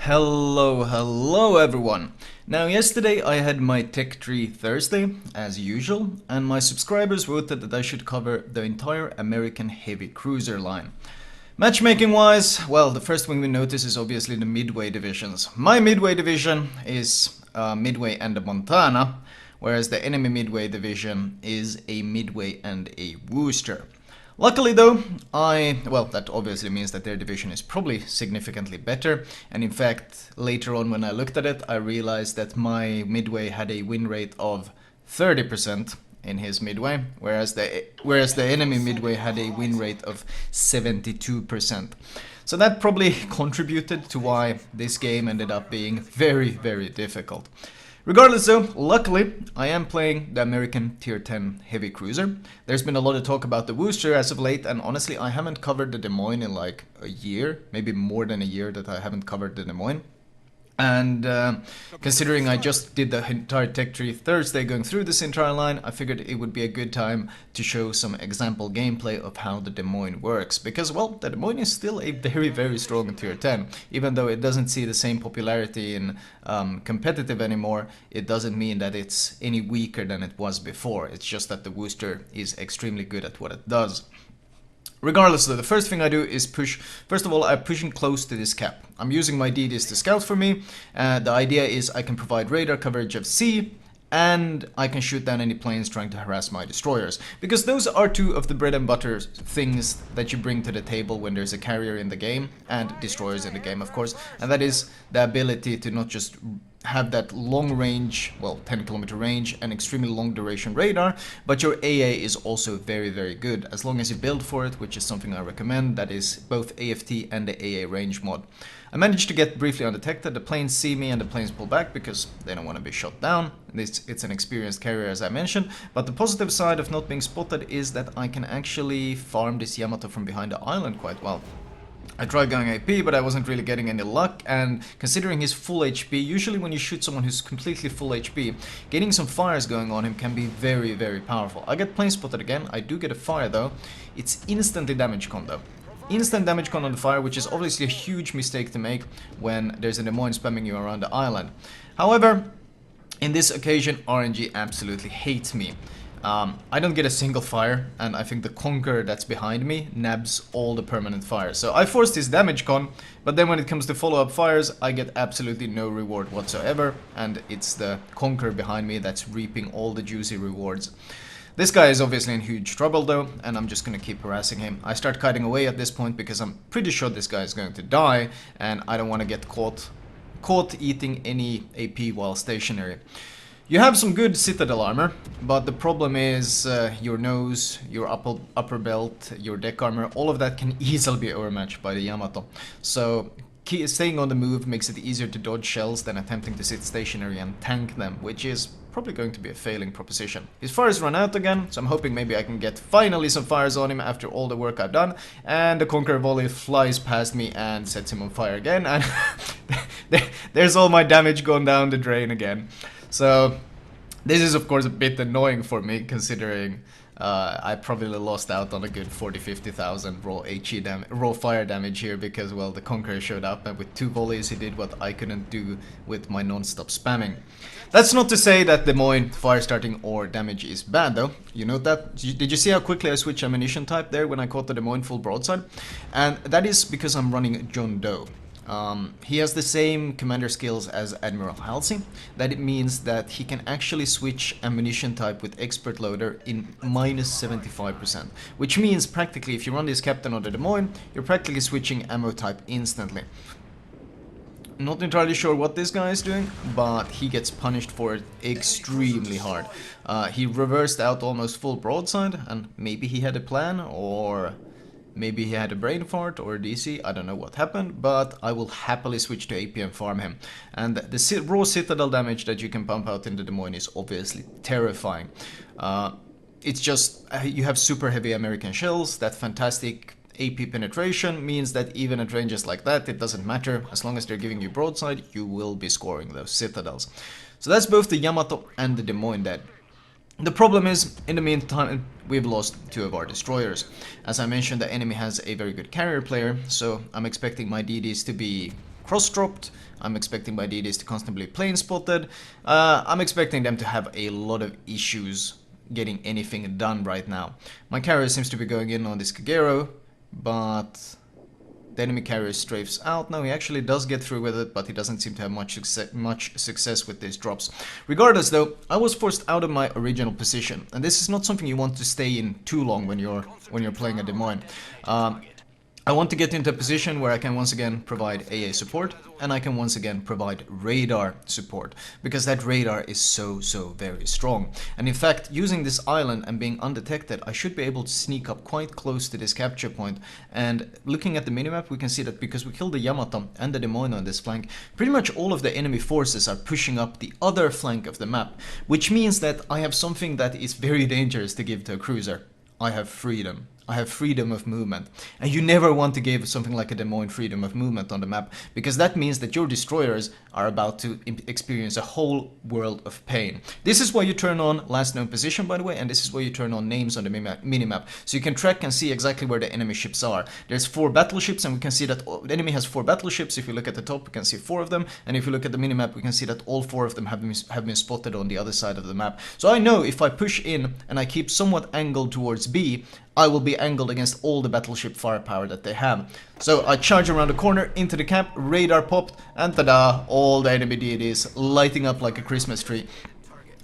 Hello everyone. Now yesterday I had my Tech Tree Thursday, as usual, and my subscribers voted that I should cover the entire American heavy cruiser line. Matchmaking wise, well, the first thing we notice is obviously the midway divisions. My midway division is Midway and a Montana, whereas the enemy midway division is a Midway and a Worcester. Luckily though, that obviously means that their division is probably significantly better, and in fact, later on when I looked at it, I realized that my midway had a win rate of 30% in his midway, whereas the enemy midway had a win rate of 72%. So that probably contributed to why this game ended up being very, very difficult. Regardless though, luckily, I am playing the American Tier 10 Heavy Cruiser. There's been a lot of talk about the Worcester as of late, and honestly, I haven't covered the Des Moines in like a year, maybe more than a year that I haven't covered the Des Moines. And considering I just did the entire Tech Tree Thursday going through this entire line, I figured it would be a good time to show some example gameplay of how the Des Moines works. Because, well, the Des Moines is still a very, very strong Tier 10. Even though it doesn't see the same popularity in competitive anymore, it doesn't mean that it's any weaker than it was before. It's just that the Worcester is extremely good at what it does. Regardless though, the first thing I do is push. First of all, I'm pushing close to this cap. I'm using my DDs to scout for me. The idea is I can provide radar coverage of C, and I can shoot down any planes trying to harass my destroyers. Because those are two of the bread and butter things that you bring to the table when there's a carrier in the game, and destroyers in the game of course. And that is the ability to not just have that long range, well, 10-kilometer range and extremely long duration radar, but your AA is also very, very good as long as you build for it, which is something I recommend. That is both AFT and the AA range mod. I managed to get briefly undetected. The planes see me and the planes pull back because they don't want to be shot down. It's an experienced carrier, as I mentioned, but the positive side of not being spotted is that I can actually farm this Yamato from behind the island quite well. I tried going AP, but I wasn't really getting any luck, and considering his full HP, usually when you shoot someone who's completely full HP, getting some fires going on him can be very, very powerful. I get plane spotted again. I do get a fire though. It's instantly damage con though. Instant damage con on the fire, which is obviously a huge mistake to make when there's a Des Moines spamming you around the island. However, in this occasion, RNG absolutely hates me. I don't get a single fire, and I think the Conqueror that's behind me nabs all the permanent fires. So I forced his damage con, but then when it comes to follow-up fires, I get absolutely no reward whatsoever, and it's the Conqueror behind me that's reaping all the juicy rewards. This guy is obviously in huge trouble though, and I'm just gonna keep harassing him. I start kiting away at this point because I'm pretty sure this guy is going to die, and I don't want to get caught eating any AP while stationary. You have some good Citadel armor, but the problem is your nose, your upper belt, your deck armor, all of that can easily be overmatched by the Yamato. So staying on the move makes it easier to dodge shells than attempting to sit stationary and tank them, which is probably going to be a failing proposition. His fires run out again, so I'm hoping maybe I can get finally some fires on him after all the work I've done, and the Conqueror volley flies past me and sets him on fire again, and there's all my damage gone down the drain again. So this is of course a bit annoying for me, considering I probably lost out on a good 40-50,000 raw fire damage here because, well, the Conqueror showed up and with 2 volleys he did what I couldn't do with my non-stop spamming. That's not to say that Des Moines fire starting or damage is bad though. You note that? Did you see how quickly I switched ammunition type there when I caught the Des Moines full broadside? And that is because I'm running John Doe. He has the same commander skills as Admiral Halsey. That it means that he can actually switch ammunition type with expert loader in -75%, which means practically if you run this captain on the Des Moines, you're practically switching ammo type instantly. Not entirely sure what this guy is doing, but he gets punished for it extremely hard. He reversed out almost full broadside, and maybe he had a plan, or maybe he had a brain fart or a DC, I don't know what happened, but I will happily switch to AP and farm him. And the raw Citadel damage that you can pump out in the Des Moines is obviously terrifying. It's just, you have super heavy American shells, that fantastic AP penetration means that even at ranges like that, it doesn't matter. As long as they're giving you broadside, you will be scoring those Citadels. So that's both the Yamato and the Des Moines dead. The problem is, in the meantime, we've lost 2 of our destroyers. As I mentioned, the enemy has a very good carrier player, so I'm expecting my DDs to be cross-dropped. I'm expecting my DDs to constantly be plane spotted. I'm expecting them to have a lot of issues getting anything done right now. My carrier seems to be going in on this Kagero, but the enemy carrier strafes out. No, he actually does get through with it, but he doesn't seem to have much success with these drops. Regardless though, I was forced out of my original position, and this is not something you want to stay in too long when you're playing a Des Moines. I want to get into a position where I can once again provide AA support, and I can once again provide radar support, because that radar is so very strong. And in fact, using this island and being undetected, I should be able to sneak up quite close to this capture point. And looking at the minimap, we can see that because we killed the Yamato and the Des Moines on this flank, pretty much all of the enemy forces are pushing up the other flank of the map, which means that I have something that is very dangerous to give to a cruiser. I have freedom. I have freedom of movement. And you never want to give something like a Des Moines freedom of movement on the map, because that means that your destroyers are about to experience a whole world of pain. This is why you turn on last known position, by the way, and this is why you turn on names on the minimap, so you can track and see exactly where the enemy ships are. There's 4 battleships, and we can see that the enemy has 4 battleships. If you look at the top, we can see 4 of them, and if you look at the minimap, we can see that all 4 of them have been spotted on the other side of the map. So I know if I push in and I keep somewhat angled towards B, I will be angled against all the battleship firepower that they have. So I charge around the corner into the camp, radar popped, and tada, all the enemy deities lighting up like a Christmas tree.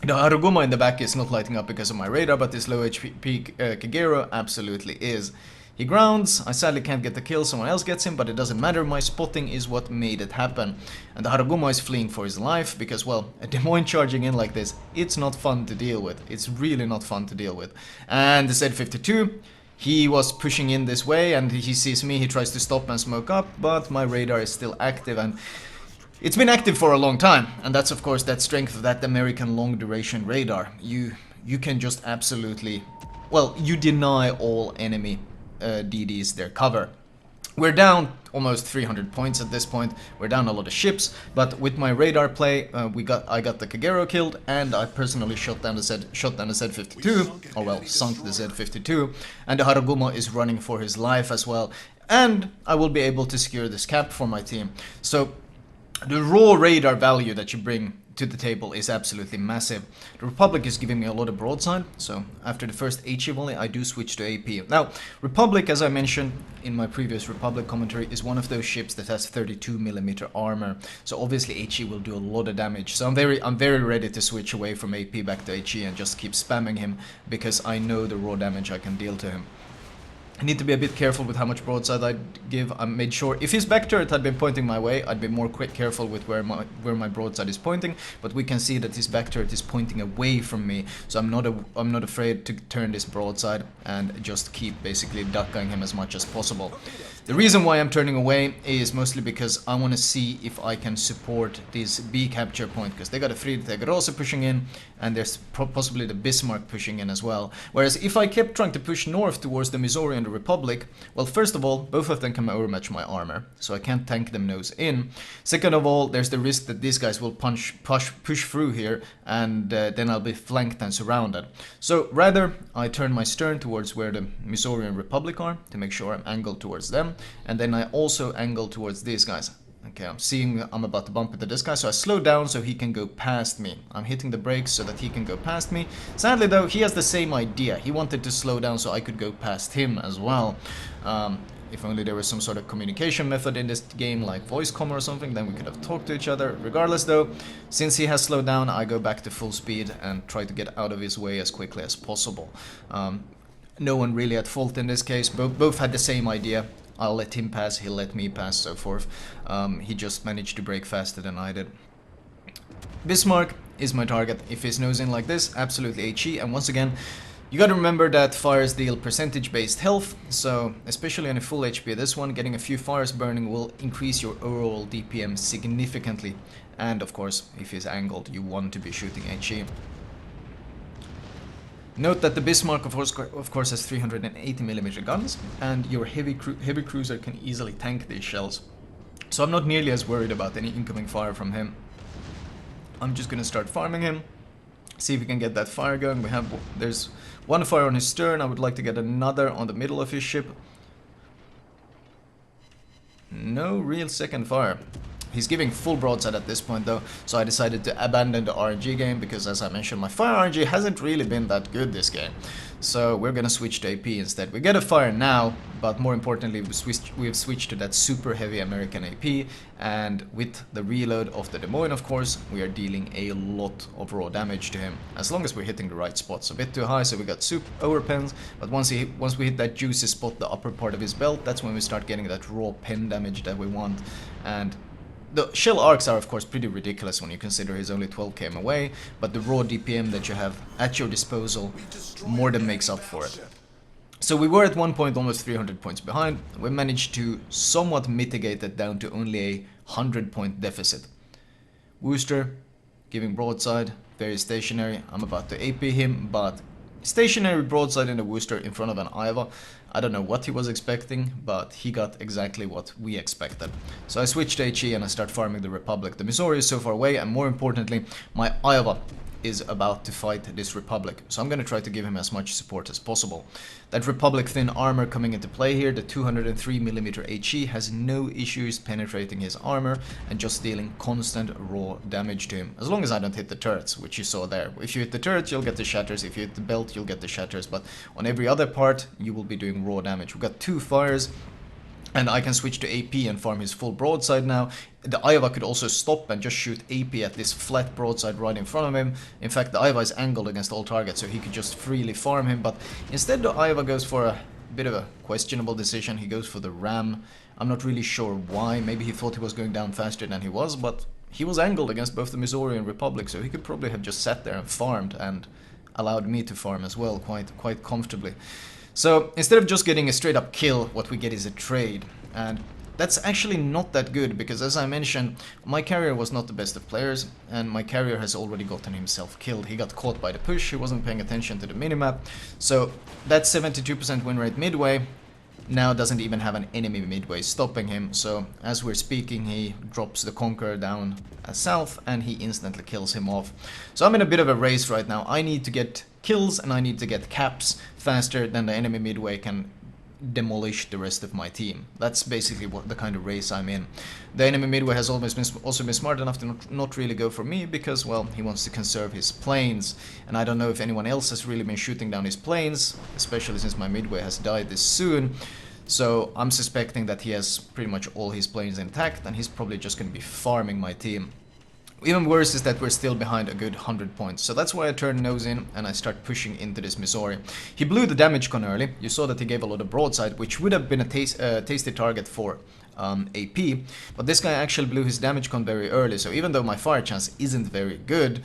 The Haruguma in the back is not lighting up because of my radar, but this low HP Kagero absolutely is. He grounds, I sadly can't get the kill, someone else gets him, but it doesn't matter, my spotting is what made it happen. And the Haruguma is fleeing for his life, because, well, a Des Moines charging in like this, it's not fun to deal with. It's really not fun to deal with. And the Z-52, he was pushing in this way, and he sees me, he tries to stop and smoke up, but my radar is still active, and it's been active for a long time. And that's, of course, that strength of that American long-duration radar. You can just absolutely, well, you deny all enemy DDs their cover. We're down almost 300 points at this point. We're down a lot of ships, but with my radar play, I got the Kagero killed, and I personally shot down the Z-52, or well, sunk the Z-52, and the Haruguma is running for his life as well, and I will be able to secure this cap for my team. So the raw radar value that you bring to the table is absolutely massive. The Republic is giving me a lot of broadside, so after the first HE volley I do switch to AP. Now, Republic, as I mentioned in my previous Republic commentary, is one of those ships that has 32mm armor, so obviously HE will do a lot of damage. So I'm very ready to switch away from AP back to HE and just keep spamming him, because I know the raw damage I can deal to him. I need to be a bit careful with how much broadside I give. I made sure if his back turret had been pointing my way, I'd be more careful with where my broadside is pointing. But we can see that his back turret is pointing away from me, so I'm not afraid to turn this broadside and just keep basically ducking him as much as possible. The reason why I'm turning away is mostly because I want to see if I can support this B capture point, because they got a Friedrich also pushing in, and there's possibly the Bismarck pushing in as well. Whereas if I kept trying to push north towards the Missouri and the Republic, well, first of all, both of them can overmatch my armor, so I can't tank them nose in. Second of all, there's the risk that these guys will push through here, and then I'll be flanked and surrounded. So rather, I turn my stern towards where the Missouri and Republic are, to make sure I'm angled towards them. And then I also angle towards these guys. Okay, I'm seeing I'm about to bump into this guy, so I slow down so he can go past me. I'm hitting the brakes so that he can go past me. Sadly though, he has the same idea. He wanted to slow down so I could go past him as well. If only there was some sort of communication method in this game, like voice comm or something, then we could have talked to each other. Regardless though, since he has slowed down, I go back to full speed and try to get out of his way as quickly as possible. No one really at fault in this case. Both had the same idea. I'll let him pass, he'll let me pass, so forth. He just managed to brake faster than I did. Bismarck is my target. If his nose in like this, absolutely HE. And once again, you gotta remember that fires deal percentage-based health, so especially on a full HP, this one, getting a few fires burning will increase your overall DPM significantly. And of course, if he's angled, you want to be shooting HE. Note that the Bismarck of course has 380mm guns, and your heavy cruiser can easily tank these shells. So I'm not nearly as worried about any incoming fire from him. I'm just gonna start farming him, see if we can get that fire going. There's one fire on his stern. I would like to get another on the middle of his ship. No real second fire. He's giving full broadside at this point though, so I decided to abandon the RNG game because, as I mentioned, my fire RNG hasn't really been that good this game. So we're gonna switch to AP instead. We get a fire now, but more importantly we've switched to that super heavy American AP, and with the reload of the Des Moines, of course, we are dealing a lot of raw damage to him, as long as we're hitting the right spots. A bit too high, so we got super overpens, but once we hit that juicy spot, the upper part of his belt, that's when we start getting that raw pen damage that we want. And the shell arcs are of course pretty ridiculous when you consider he's only 12 km away, but the raw DPM that you have at your disposal more than makes up for it. So we were at one point almost 300 points behind. We managed to somewhat mitigate that down to only a 100-point deficit. Wooster giving broadside, very stationary. I'm about to AP him, but stationary broadside in a Wooster in front of an Iowa. I don't know what he was expecting, but he got exactly what we expected. So I switched to HE and I start farming the Republic. The Missouri is so far away, and more importantly, my Iowa is about to fight this Republic. So I'm going to try to give him as much support as possible. That Republic thin armor coming into play here, the 203mm HE has no issues penetrating his armor and just dealing constant raw damage to him. As long as I don't hit the turrets, which you saw there. If you hit the turrets, you'll get the shatters. If you hit the belt, you'll get the shatters. But on every other part, you will be doing raw damage. We've got 2 fires. And I can switch to AP and farm his full broadside now. The Iowa could also stop and just shoot AP at this flat broadside right in front of him. In fact, the Iowa is angled against all targets, so he could just freely farm him. But instead, the Iowa goes for a bit of a questionable decision. He goes for the ram. I'm not really sure why. Maybe he thought he was going down faster than he was, but he was angled against both the Missouri and Republic, so he could probably have just sat there and farmed and allowed me to farm as well quite comfortably. So instead of just getting a straight up kill, what we get is a trade, and that's actually not that good because, as I mentioned, my carrier was not the best of players, and my carrier has already gotten himself killed. He got caught by the push, he wasn't paying attention to the minimap, so that 72% win rate midway now doesn't even have an enemy midway stopping him. So as we're speaking, he drops the Conqueror down south and he instantly kills him off. So I'm in a bit of a race right now. I need to get kills and I need to get caps faster than the enemy midway can demolish the rest of my team. That's basically what the kind of race I'm in. The enemy midway has also been smart enough to not really go for me because, well, he wants to conserve his planes, and I don't know if anyone else has really been shooting down his planes, especially since my midway has died this soon. So I'm suspecting that he has pretty much all his planes intact and he's probably just going to be farming my team. Even worse is that we're still behind a good 100 points, so that's why I turn nose in and I start pushing into this Missouri. He blew the damage con early. You saw that he gave a lot of broadside, which would have been a tasty target for AP, but this guy actually blew his damage con very early, so even though my fire chance isn't very good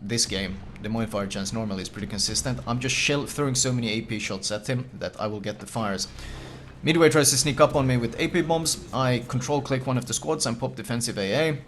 this game, the Moines fire chance normally is pretty consistent, I'm just throwing so many AP shots at him that I will get the fires. Midway tries to sneak up on me with AP bombs. I control click one of the squads and pop defensive AA.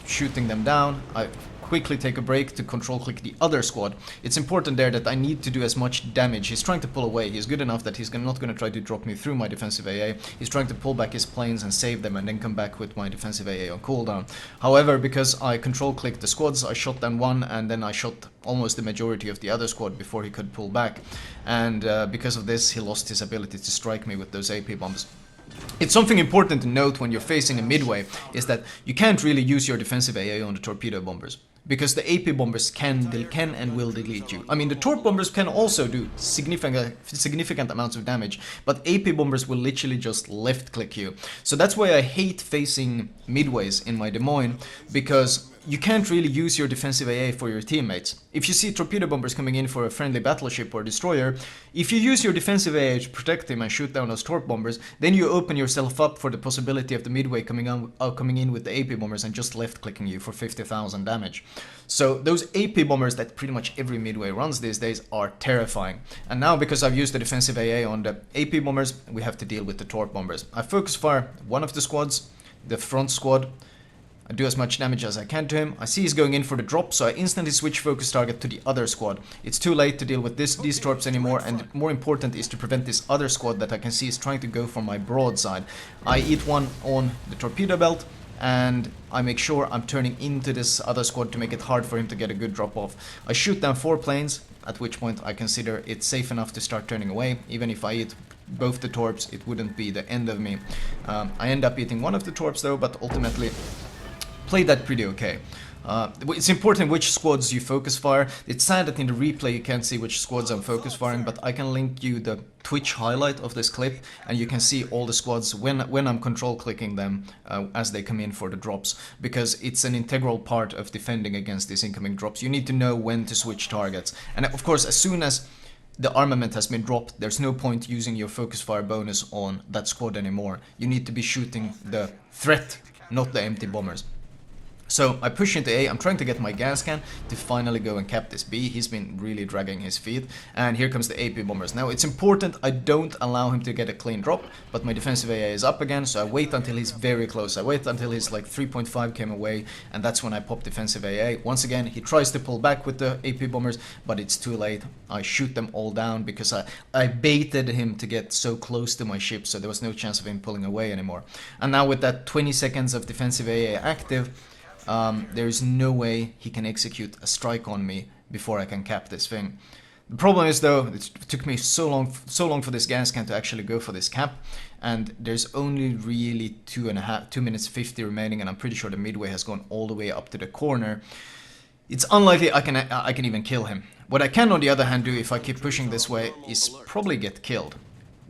Shooting them down. I quickly take a break to control click the other squad. It's important there that I need to do as much damage. He's trying to pull away. He's good enough that he's not going to try to drop me through my defensive AA. He's trying to pull back his planes and save them and then come back with my defensive AA on cooldown. However, because I control clicked the squads, I shot down one and then I shot almost the majority of the other squad before he could pull back. And because of this, he lost his ability to strike me with those AP bombs. It's something important to note when you're facing a midway is that you can't really use your defensive AA on the torpedo bombers, because the AP bombers can and will delete you. I mean, the torp bombers can also do significant amounts of damage, but AP bombers will literally just left click you. So that's why I hate facing midways in my Des Moines, because you can't really use your defensive AA for your teammates. If you see torpedo bombers coming in for a friendly battleship or destroyer, if you use your defensive AA to protect him and shoot down those torp bombers, then you open yourself up for the possibility of the midway coming in with the AP bombers and just left clicking you for 50,000 damage. So those AP bombers that pretty much every midway runs these days are terrifying. And now, because I've used the defensive AA on the AP bombers, we have to deal with the torp bombers. I focus fire one of the squads, the front squad. I do as much damage as I can to him. I see he's going in for the drop, so I instantly switch focus target to the other squad. It's too late to deal with these torps anymore, and more important is to prevent this other squad that I can see is trying to go for my broadside. I eat one on the torpedo belt, and I make sure I'm turning into this other squad to make it hard for him to get a good drop off. I shoot down 4 planes, at which point I consider it safe enough to start turning away. Even if I eat both the torps, it wouldn't be the end of me. I end up eating one of the torps though, but ultimately played that pretty okay. It's important which squads you focus fire. It's sad that in the replay you can't see which squads I'm focus firing, but I can link you the Twitch highlight of this clip, and you can see all the squads when I'm control clicking them as they come in for the drops, because it's an integral part of defending against these incoming drops. You need to know when to switch targets, and of course as soon as the armament has been dropped, there's no point using your focus fire bonus on that squad anymore. You need to be shooting the threat, not the empty bombers. So I push into A, I'm trying to get my gas can to finally go and cap this B. He's been really dragging his feet, and here comes the AP bombers. Now it's important I don't allow him to get a clean drop, but my defensive AA is up again, so I wait until he's very close. I wait until he's like 3.5 km away, and that's when I pop defensive AA. Once again, he tries to pull back with the AP bombers, but it's too late. I shoot them all down because I baited him to get so close to my ship, so there was no chance of him pulling away anymore. And now with that 20 seconds of defensive AA active, there is no way he can execute a strike on me before I can cap this thing. The problem is though, it took me so long for this gas can to actually go for this cap, and there's only really 2 minutes 50 remaining, and I'm pretty sure the midway has gone all the way up to the corner. It's unlikely I can even kill him. What I can on the other hand do if I keep pushing this way is probably get killed.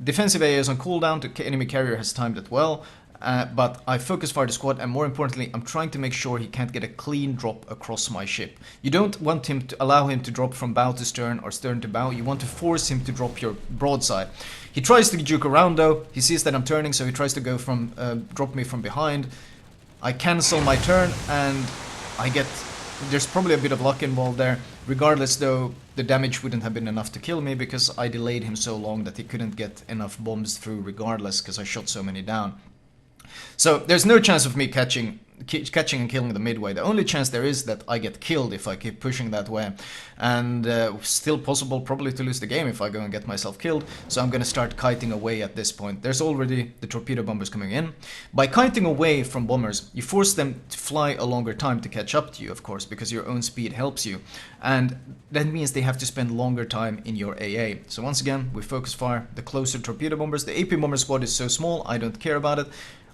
Defensive AA is on cooldown, the enemy carrier has timed it well. But I focus fire the squad, and more importantly, I'm trying to make sure he can't get a clean drop across my ship. You don't want him to allow him to drop from bow to stern or stern to bow. You want to force him to drop your broadside. He tries to juke around though. He sees that I'm turning, so he tries to go from drop me from behind. I cancel my turn, and I get... There's probably a bit of luck involved there. Regardless though, the damage wouldn't have been enough to kill me because I delayed him so long that he couldn't get enough bombs through regardless, because I shot so many down. So there's no chance of me catching and killing the midway. The only chance there is that I get killed if I keep pushing that way, and still possible probably to lose the game if I go and get myself killed. So I'm gonna start kiting away at this point. There's already the torpedo bombers coming in. By kiting away from bombers, you force them to fly a longer time to catch up to you, of course, because your own speed helps you, and that means they have to spend longer time in your AA. So once again, we focus fire the closer torpedo bombers. The AP bomber squad is so small, I don't care about it.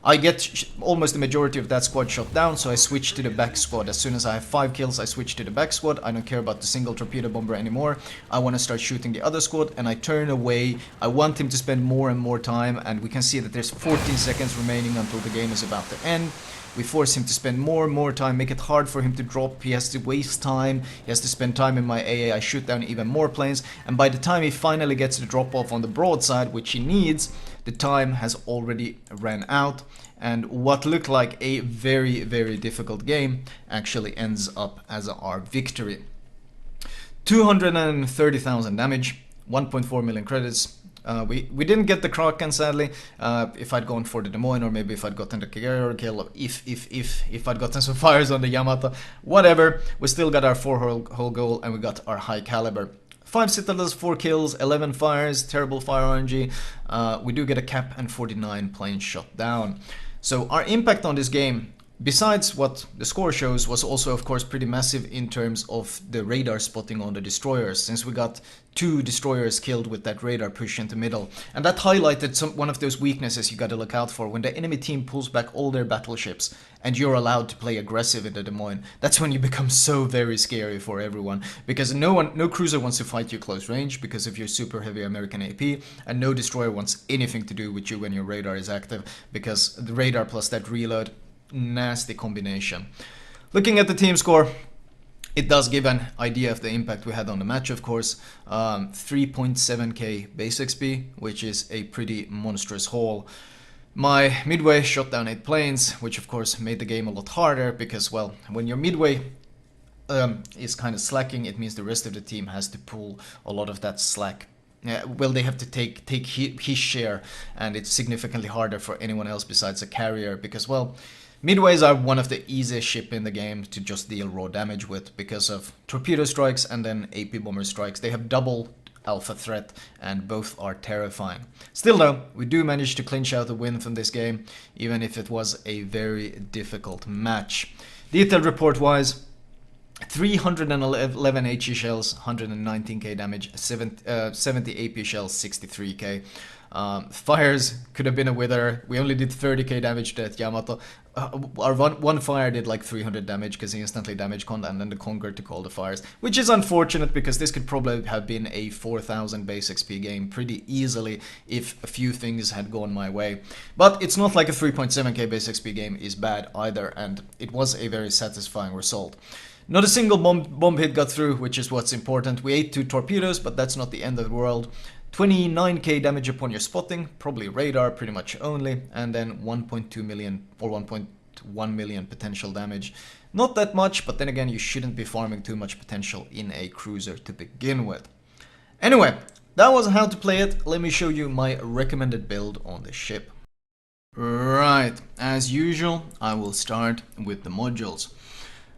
I get almost the majority of that squad shot down, so I switch to the back squad. As soon as I have 5 kills, I switch to the back squad. I don't care about the single torpedo bomber anymore. I want to start shooting the other squad, and I turn away. I want him to spend more and more time, and we can see that there's 14 seconds remaining until the game is about to end. We force him to spend more and more time, make it hard for him to drop. He has to waste time, he has to spend time in my AA. I shoot down even more planes, and by the time he finally gets the drop off on the broadside, which he needs, the time has already ran out, and what looked like a very, very difficult game actually ends up as our victory. 230,000 damage, 1.4 million credits. We didn't get the Kraken, sadly. If I'd gone for the Des Moines, or maybe if I'd gotten the carrier kill, if I'd gotten some fires on the Yamato, whatever, we still got our 4-hole goal, and we got our high caliber. 5 citadels, 4 kills, 11 fires, terrible fire RNG. We do get a cap and 49 planes shot down. So our impact on this game, besides what the score shows, was also of course pretty massive in terms of the radar spotting on the destroyers, since we got 2 destroyers killed with that radar push into middle. And that highlighted one of those weaknesses you gotta look out for. When the enemy team pulls back all their battleships and you're allowed to play aggressive in the Des Moines, that's when you become so very scary for everyone, because no cruiser wants to fight you close range because of your super heavy American AP, and no destroyer wants anything to do with you when your radar is active, because the radar plus that reload, nasty combination. Looking at the team score, it does give an idea of the impact we had on the match, of course. 3.7k base XP, which is a pretty monstrous haul. My midway shot down 8 planes, which of course made the game a lot harder, because, well, when your midway is kind of slacking, it means the rest of the team has to pull a lot of that slack. Well, they have to take his share, and it's significantly harder for anyone else besides a carrier, because, well, midways are one of the easiest ship in the game to just deal raw damage with because of torpedo strikes and then AP bomber strikes. They have double alpha threat, and both are terrifying. Still though, we do manage to clinch out a win from this game, even if it was a very difficult match. Detailed report wise, 311 HE shells, 119k damage, 70 AP shells, 63k. Fires could have been a wither. We only did 30k damage to that Yamato. Our one fire did like 300 damage because he instantly damaged Conda, and then the Conqueror took all the fires, which is unfortunate because this could probably have been a 4000 base XP game pretty easily if a few things had gone my way. But it's not like a 3.7k base XP game is bad either, and it was a very satisfying result. Not a single bomb hit got through, which is what's important. We ate 2 torpedoes, but that's not the end of the world. 29k damage upon your spotting, probably radar pretty much only, and then 1.2 million or 1.1 million potential damage. Not that much, but then again, you shouldn't be farming too much potential in a cruiser to begin with. Anyway, that was how to play it. Let me show you my recommended build on the ship. Right, as usual, I will start with the modules.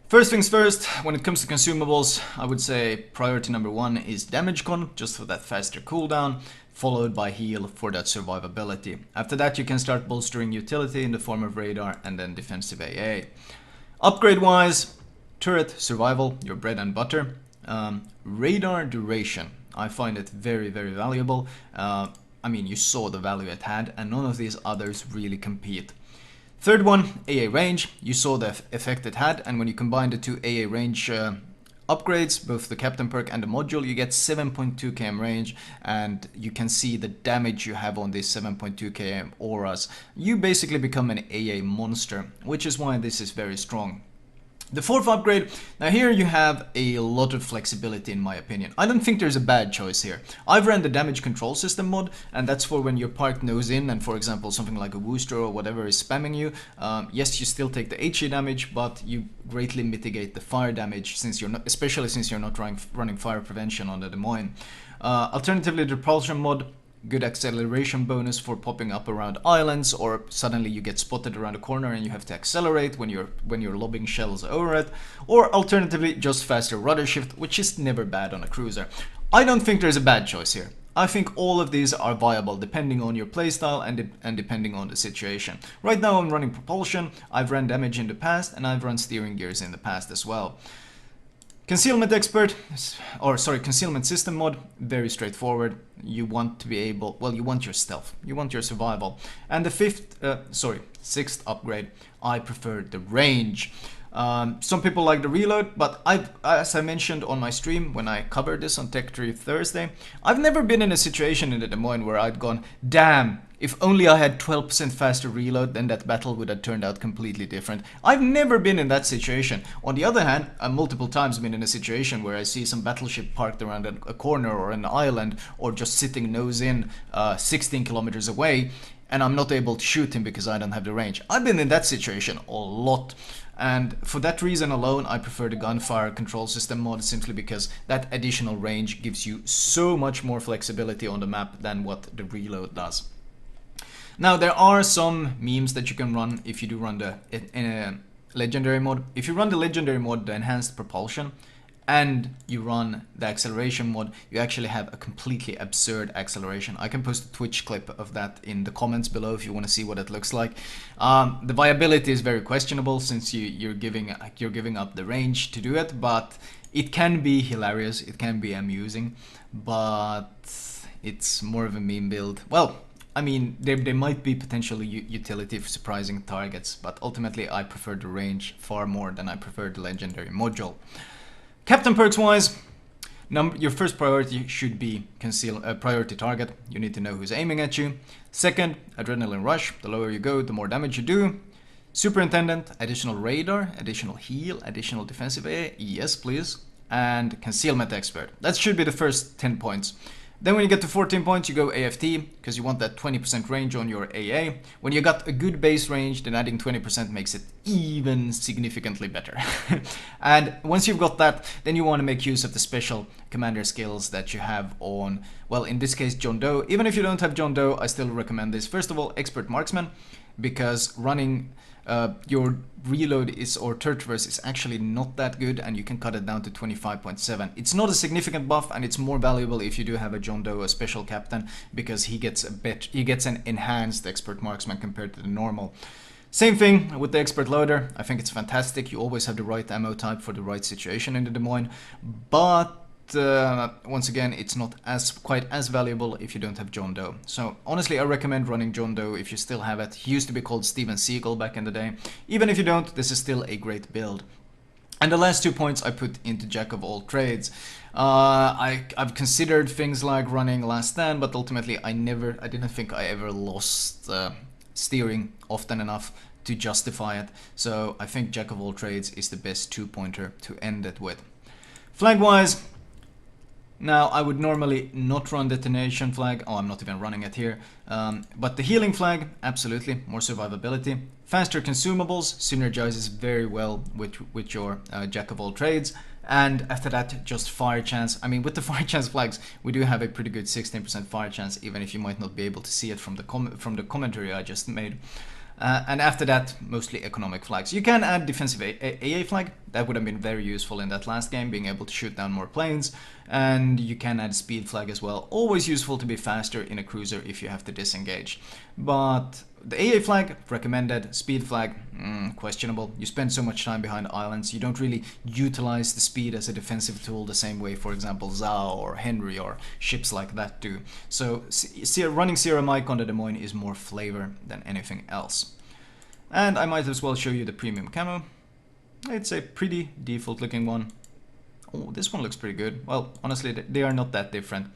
First things first, when it comes to consumables, I would say priority number 1 is damage con, just for that faster cooldown, followed by heal for that survivability. After that you can start bolstering utility in the form of radar and then defensive AA. Upgrade wise, turret survival, your bread and butter. Radar duration, I find it very valuable. I mean, you saw the value it had, and none of these others really compete. Third one, AA range. You saw the effect it had, and when you combine the 2 AA range upgrades, both the captain perk and the module, you get 7.2 km range, and you can see the damage you have on these 7.2 km auras. You basically become an AA monster, which is why this is very strong. The fourth upgrade, now here you have a lot of flexibility in my opinion. I don't think there's a bad choice here. I've ran the damage control system mod, and that's for when you're parked nose in and for example something like a Wooster or whatever is spamming you. Yes, you still take the HE damage, but you greatly mitigate the fire damage, since you're not, especially since you're not running fire prevention on the Moines. Alternatively, the propulsion mod, good acceleration bonus for popping up around islands, or suddenly you get spotted around a corner and you have to accelerate when you're lobbing shells over it, or alternatively just faster rudder shift, which is never bad on a cruiser. I don't think there's a bad choice here. I think all of these are viable depending on your playstyle and depending on the situation. Right now I'm running propulsion, I've run damage in the past, and I've run steering gears in the past as well. Concealment expert, or sorry, concealment system mod, very straightforward. You want to be able, well, you want your stealth, you want your survival. And the sixth upgrade, I prefer the range. Some people like the reload, but as I mentioned on my stream when I covered this on Tech Tree Thursday, I've never been in a situation in the Des Moines where I'd gone, damn, if only I had 12% faster reload, then that battle would have turned out completely different. I've never been in that situation. On the other hand, I've multiple times been in a situation where I see some battleship parked around a corner or an island, or just sitting nose in 16 kilometers away, and I'm not able to shoot him because I don't have the range. I've been in that situation a lot. And for that reason alone, I prefer the gunfire control system mod, simply because that additional range gives you so much more flexibility on the map than what the reload does. Now, there are some memes that you can run if you do run the legendary mod. If you run the legendary mod, the enhanced propulsion, and you run the acceleration mod, you actually have a completely absurd acceleration. I can post a Twitch clip of that in the comments below if you want to see what it looks like. The viability is very questionable, since you're giving up the range to do it, but it can be hilarious, it can be amusing, but it's more of a meme build. Well, I mean, there might be potentially utility for surprising targets, but ultimately I prefer the range far more than I prefer the legendary module. Captain perks wise, your first priority should be conceal priority target. You need to know who's aiming at you. Second, adrenaline rush. The lower you go, the more damage you do. Superintendent, additional radar, additional heal, additional defensive AA. Yes, please. And concealment expert. That should be the first 10 points. Then when you get to 14 points, you go AFT, because you want that 20% range on your AA. When you got a good base range, then adding 20% makes it even significantly better. And once you've got that, then you want to make use of the special commander skills that you have on, well, in this case, John Doe. Even if you don't have John Doe, I still recommend this. First of all, expert marksman, because running your reload or turret traverse is actually not that good, and you can cut it down to 25.7. It's not a significant buff, and it's more valuable if you do have a John Doe, a special captain, because he gets an enhanced expert marksman compared to the normal. Same thing with the expert loader. I think it's fantastic. You always have the right ammo type for the right situation in the Des Moines, but once again, it's not quite as valuable if you don't have John Doe. So honestly, I recommend running John Doe if you still have it. He used to be called Steven Seagal back in the day. Even if you don't, this is still a great build. And the last 2 points I put into Jack of all trades. I've considered things like running Last Stand, but ultimately I didn't think I ever lost steering often enough to justify it. So I think Jack of all trades is the best 2-pointer to end it with. Flag wise, now I would normally not run detonation flag. Oh, I'm not even running it here. But the healing flag, absolutely, more survivability. Faster consumables synergizes very well with your Jack of all trades. And after that, just fire chance. I mean, with the fire chance flags, we do have a pretty good 16% fire chance, even if you might not be able to see it from the commentary I just made. And after that, mostly economic flags. You can add defensive AA flag. That would have been very useful in that last game, being able to shoot down more planes. And you can add speed flag as well. Always useful to be faster in a cruiser if you have to disengage. But the AA flag, recommended. Speed flag, questionable. You spend so much time behind islands. You don't really utilize the speed as a defensive tool the same way, for example, Zao or Henry or ships like that do. So running Sierra Mike on the Des Moines is more flavor than anything else. And I might as well show you the premium camo. It's a pretty default looking one. Oh, this one looks pretty good. Well, honestly, they are not that different.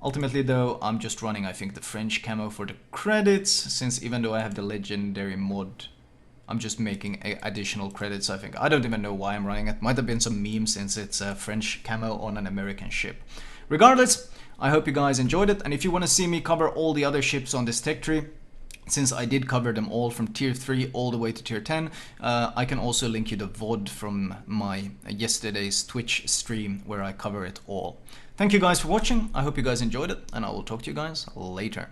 Ultimately though, I'm just running, I think, the French camo for the credits, since even though I have the legendary mod, I'm just making additional credits, I think. I don't even know why I'm running it. Might have been some meme since it's a French camo on an American ship. Regardless, I hope you guys enjoyed it, and if you want to see me cover all the other ships on this tech tree, since I did cover them all from tier 3 all the way to tier 10, I can also link you the VOD from my yesterday's Twitch stream where I cover it all. Thank you guys for watching, I hope you guys enjoyed it, and I will talk to you guys later.